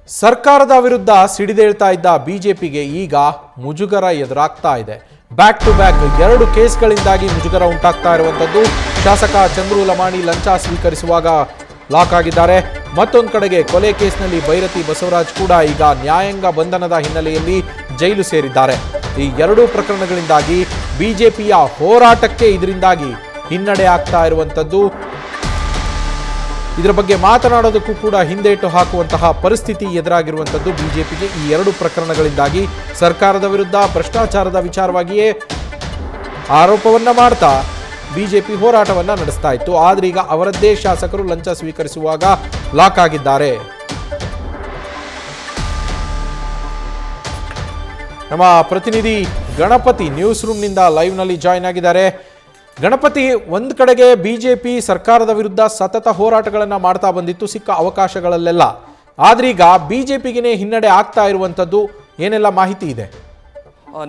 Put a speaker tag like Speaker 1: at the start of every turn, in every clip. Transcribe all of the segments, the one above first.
Speaker 1: ಸರ್ಕಾರದ ವಿರುದ್ಧ ಸಿಡಿದೇಳ್ತಾ ಇದ್ದ ಬಿಜೆಪಿಗೆ ಈಗ ಮುಜುಗರ ಎದುರಾಗ್ತಾ ಇದೆ. ಬ್ಯಾಕ್ ಟು ಬ್ಯಾಕ್ 2 ಕೇಸ್ಗಳಿಂದಾಗಿ ಮುಜುಗರ ಉಂಟಾಗ್ತಾ ಇರುವಂತದ್ದು. ಶಾಸಕ ಚಂದ್ರು ಲಮಾಣಿ ಲಂಚ ಸ್ವೀಕರಿಸುವಾಗ ಲಾಕ್ ಆಗಿದ್ದಾರೆ. ಮತ್ತೊಂದು ಕಡೆಗೆ ಕೊಲೆ ಕೇಸ್ನಲ್ಲಿ ಭೈರತಿ ಬಸವರಾಜ್ ಕೂಡ ಈಗ ನ್ಯಾಯಾಂಗ ಬಂಧನದ ಹಿನ್ನೆಲೆಯಲ್ಲಿ ಜೈಲು ಸೇರಿದ್ದಾರೆ. ಈ 2 ಪ್ರಕರಣಗಳಿಂದಾಗಿ ಬಿಜೆಪಿಯ ಹೋರಾಟಕ್ಕೆ ಇದರಿಂದಾಗಿ ಹಿನ್ನಡೆ ಆಗ್ತಾ ಇರುವಂತದ್ದು. ಇದರ ಬಗ್ಗೆ ಮಾತನಾಡೋದಕ್ಕೂ ಕೂಡ ಹಿಂದೇಟು ಹಾಕುವಂತಹ ಪರಿಸ್ಥಿತಿ ಎದುರಾಗಿರುವಂಥದ್ದು ಬಿಜೆಪಿಗೆ. ಈ 2 ಪ್ರಕರಣಗಳಿಂದಾಗಿ ಸರ್ಕಾರದ ವಿರುದ್ಧ ಭ್ರಷ್ಟಾಚಾರದ ವಿಚಾರವಾಗಿಯೇ ಆರೋಪವನ್ನ ಮಾಡ್ತಾ ಬಿಜೆಪಿ ಹೋರಾಟವನ್ನ ನಡೆಸ್ತಾ ಇತ್ತು. ಆದ್ರೆ ಈಗ ಅವರದ್ದೇ ಶಾಸಕರು ಲಂಚ ಸ್ವೀಕರಿಸುವಾಗ ಲಾಕ್ ಆಗಿದ್ದಾರೆ. ನಮ್ಮ ಪ್ರತಿನಿಧಿ ಗಣಪತಿ ನ್ಯೂಸ್ ರೂಮ್ನಿಂದ ಲೈವ್ನಲ್ಲಿ ಜಾಯ್ನ್ ಆಗಿದ್ದಾರೆ. ಗಣಪತಿ, ಒಂದು ಕಡೆಗೆ ಬಿಜೆಪಿ ಸರ್ಕಾರದ ವಿರುದ್ಧ ಸತತ ಹೋರಾಟಗಳನ್ನು ಮಾಡ್ತಾ ಬಂದಿತ್ತು ಸಿಕ್ಕ ಅವಕಾಶಗಳಲ್ಲೆಲ್ಲ. ಆದ್ರೀಗ ಬಿಜೆಪಿಗೆ ಹಿನ್ನಡೆ ಆಗ್ತಾ ಇರುವಂಥದ್ದು ಏನೆಲ್ಲ ಮಾಹಿತಿ ಇದೆ?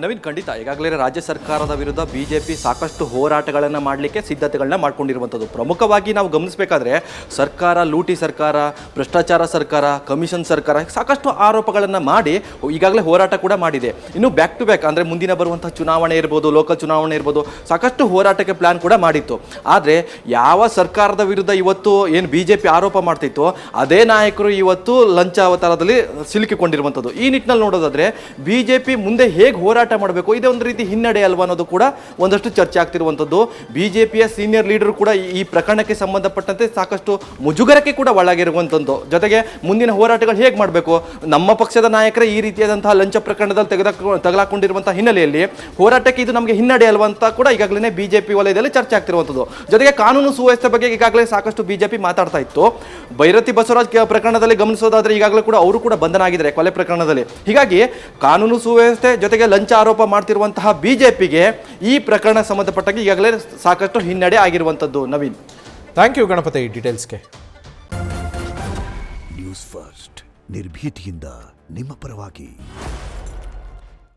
Speaker 2: ನವೀನ್, ಖಂಡಿತ ಈಗಾಗಲೇ ರಾಜ್ಯ ಸರ್ಕಾರದ ವಿರುದ್ಧ ಬಿಜೆಪಿ ಸಾಕಷ್ಟು ಹೋರಾಟಗಳನ್ನು ಮಾಡಲಿಕ್ಕೆ ಸಿದ್ಧತೆಗಳನ್ನ ಮಾಡ್ಕೊಂಡಿರುವಂಥದ್ದು. ಪ್ರಮುಖವಾಗಿ ನಾವು ಗಮನಿಸಬೇಕಾದ್ರೆ ಸರ್ಕಾರ ಲೂಟಿ ಸರ್ಕಾರ, ಭ್ರಷ್ಟಾಚಾರ ಸರ್ಕಾರ, ಕಮಿಷನ್ ಸರ್ಕಾರ, ಸಾಕಷ್ಟು ಆರೋಪಗಳನ್ನು ಮಾಡಿ ಈಗಾಗಲೇ ಹೋರಾಟ ಕೂಡ ಮಾಡಿದೆ. ಇನ್ನು ಬ್ಯಾಕ್ ಟು ಬ್ಯಾಕ್ ಅಂದರೆ ಮುಂದಿನ ಬರುವಂಥ ಚುನಾವಣೆ ಇರ್ಬೋದು, ಲೋಕಲ್ ಚುನಾವಣೆ ಇರ್ಬೋದು, ಸಾಕಷ್ಟು ಹೋರಾಟಕ್ಕೆ ಪ್ಲಾನ್ ಕೂಡ ಮಾಡಿತ್ತು. ಆದರೆ ಯಾವ ಸರ್ಕಾರದ ವಿರುದ್ಧ ಇವತ್ತು ಏನು ಬಿಜೆಪಿ ಆರೋಪ ಮಾಡ್ತಿತ್ತು ಅದೇ ನಾಯಕರು ಇವತ್ತು ಲಂಚ ಅವತಾರದಲ್ಲಿ ಸಿಲುಕಿಕೊಂಡಿರುವಂಥದ್ದು. ಈ ನಿಟ್ಟಿನಲ್ಲಿ ನೋಡೋದಾದ್ರೆ ಬಿಜೆಪಿ ಮುಂದೆ ಹೇಗೆ ಹೋರಾಟ ಮಾಡಬೇಕು, ಇದೇ ಒಂದು ರೀತಿ ಹಿನ್ನಡೆ ಅಲ್ವಾ ಅನ್ನೋದು ಕೂಡ ಒಂದಷ್ಟು ಚರ್ಚೆ ಆಗ್ತಿರುವಂಥದ್ದು. ಬಿಜೆಪಿಯ ಸೀನಿಯರ್ ಲೀಡರ್ ಕೂಡ ಈ ಪ್ರಕರಣಕ್ಕೆ ಸಂಬಂಧಪಟ್ಟಂತೆ ಸಾಕಷ್ಟು ಮುಜುಗರಕ್ಕೆ ಕೂಡ ಒಳಗಿರುವಂಥದ್ದು. ಜೊತೆಗೆ ಮುಂದಿನ ಹೋರಾಟಗಳು ಹೇಗೆ ಮಾಡಬೇಕು, ನಮ್ಮ ಪಕ್ಷದ ನಾಯಕರೇ ಈ ರೀತಿಯಾದಂತಹ ಲಂಚ ಪ್ರಕರಣದಲ್ಲಿ ತಗಲಾಕೊಂಡಿರುವಂತಹ ಹಿನ್ನೆಲೆಯಲ್ಲಿ ಹೋರಾಟಕ್ಕೆ ಇದು ನಮಗೆ ಹಿನ್ನಡೆ ಅಲ್ವಾ ಅಂತ ಕೂಡ ಈಗಾಗಲೇ ಬಿಜೆಪಿ ವಲಯದಲ್ಲಿ ಚರ್ಚೆ ಆಗ್ತಿರುವಂಥದ್ದು. ಜೊತೆಗೆ ಕಾನೂನು ಸುವ್ಯವಸ್ಥೆ ಬಗ್ಗೆ ಈಗಾಗಲೇ ಸಾಕಷ್ಟು ಬಿಜೆಪಿ ಮಾತಾಡ್ತಾ ಇತ್ತು. ಭೈರತಿ ಬಸವರಾಜ್ ಪ್ರಕರಣದಲ್ಲಿ ಗಮನಿಸೋದಾದ್ರೆ ಈಗಾಗಲೇ ಕೂಡ ಅವರು ಕೂಡ ಬಂಧನ ಆಗಿದ್ದಾರೆ ಕೊಲೆ ಪ್ರಕರಣದಲ್ಲಿ. ಹೀಗಾಗಿ ಕಾನೂನು ಸುವ್ಯವಸ್ಥೆ ಜೊತೆಗೆ ಲಂಚ ಆರೋಪ ಮಾಡ್ತಿರುವಂತಹ ಬಿಜೆಪಿಗೆ ಈ ಪ್ರಕರಣ ಸಂಬಂಧಪಟ್ಟಾಗ ಈಗಾಗಲೇ ಸಾಕಷ್ಟು ಹಿನ್ನಡೆ ಆಗಿರುವಂತದ್ದು. ನವೀನ್,
Speaker 1: ಥ್ಯಾಂಕ್ ಯು ಗಣಪತಿ ಡೀಟೇಲ್ಸ್ಗೆ.
Speaker 3: ನ್ಯೂಸ್ ಫಸ್ಟ್ ನಿರ್ಭೀತಿಯಿಂದ ನಿಮ್ಮ ಪರವಾಗಿ.